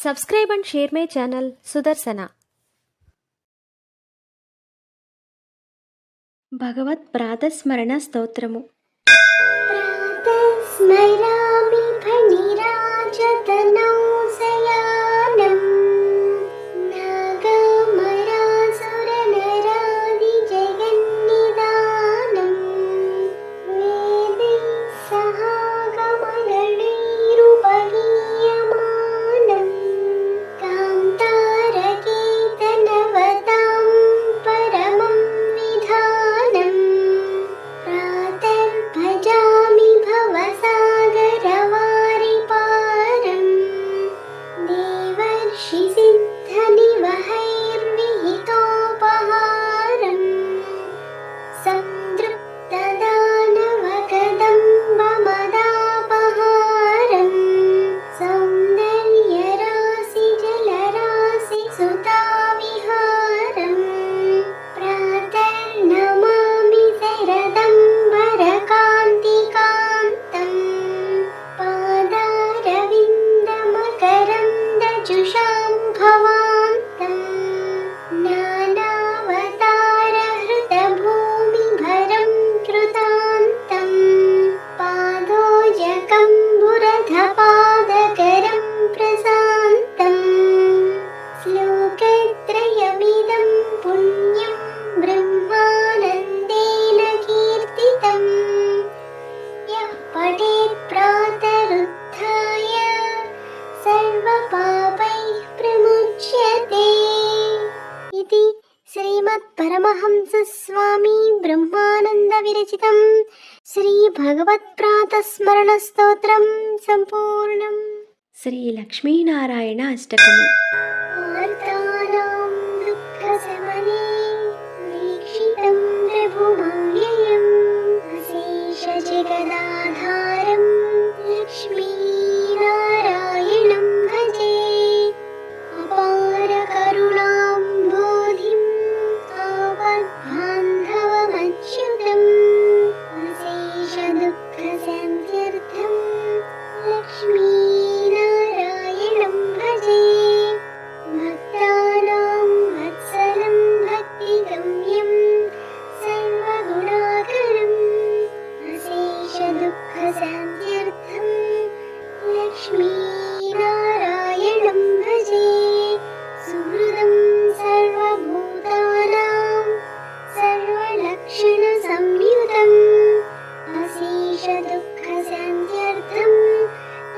Subscribe and share my channel Sudarsana. భగవత్ ప్రాతస్మరణ స్తోత్రము. ప్రాతస్మరామి ఫణిరాజతనౌ శయానం నాగమరాసురనరాది జగన్నిదానం వేదైః సహాగమగణైరుపగీయమానం కాంతారకీర్తనవతాం పరమం విధానం భజామి భవసాగరవారిపారం దేవర్షి సిద్ధనివహైర్విహితోపహారం సంతృప్తదానవకదంబమదాపహారం సౌందర్యరాశి జలరాశి సుతావిహారం ప్రాతర్నమామి శరదంబరకాంతికాంతం పాదారవిందమకరందజుషాం భవాంతం నానావతారహృతభూమిభరం కృతాంతం పాదోజకంబురధపాదకరం ప్రశాంతం శ్లోకత్రయమిదం పుణ్యం బ్రహ్మానందేన కీర్తితం యః పఠేత్ ప్రాతరుత్థాయ సర్వపాపైః ప్రముచ్యతే. ఇది శ్రీమద్ పరమహంస స్వామి బ్రహ్మానంద విరచితం శ్రీ భగవత్ ప్రాతస్మరణ స్తోత్రం సంపూర్ణం. శ్రీ లక్ష్మీనారాయణ అష్టకము. ఆర్తానాం దుఃఖశమనే వీక్షితం ప్రభుమవ్యయం అశేష జగదాధారం లక్ష్మీనారాయణం భజే. అపార కరుణాం బోధిం ఆపద్బాంధవమచ్యుతం అశేష దుఃఖశాంత్యర్థం లక్ష్మీనారాయణం భజే. భక్తానాం వత్సలం భక్తిగమ్యం సర్వగుణాకరం అశేష దుఃఖశాంత్యర్థం లక్ష్మీనారాయణం భజే. సుహృదం సర్వభూతానాం సర్వలక్షణ సంయుతం అశేష దుఃఖశాంత్యర్థం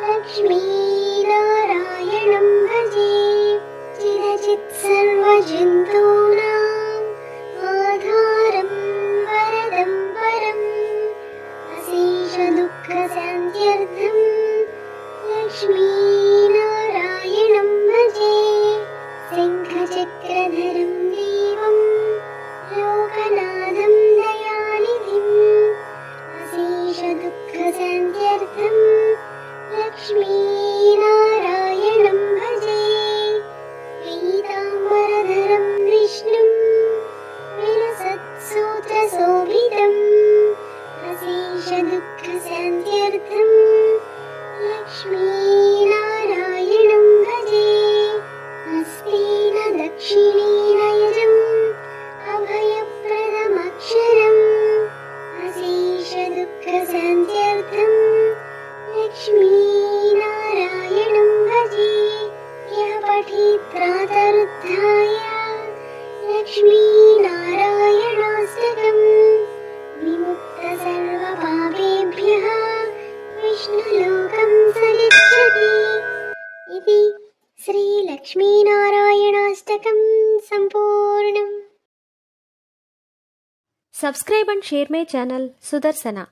లక్ష్మీనారాయణం భజే. చిరచిత్ సర్వజంతూనాం ఆధారం వరదం పరం అశేష దుఃఖశాంత్యర్థం లక్ష్మీనారాయణం భజే. శంఖచక్రధరం దేవం లోకనాథం దయానిధిం అశేష దుఃఖశాంత్యర్థం లక్ష్మీనారాయణం భజే. పీతాంబరధరం విష్ణుం విలసత్సూత్రశోభితం అశేష దుఃఖశాంత్యర్థం లక్ష్మీనారాయణం భజే. హస్తేన దక్షిణేన యజం అభయప్రదమక్షరం అశేష దుఃఖశాంత్యర్థం లక్ష్మీనారాయణం భజే. యః పఠేత్ ప్రాతరుత్థాయ లక్ష్మీనారాయణాష్టకం విముక్త సర్వపాపేభ్యః విష్ణులోకం స గచ్చతి. ఇది శ్రీ లక్ష్మీనారాయణాష్టకం సంపూర్ణం. Subscribe and share my channel Sudarsana.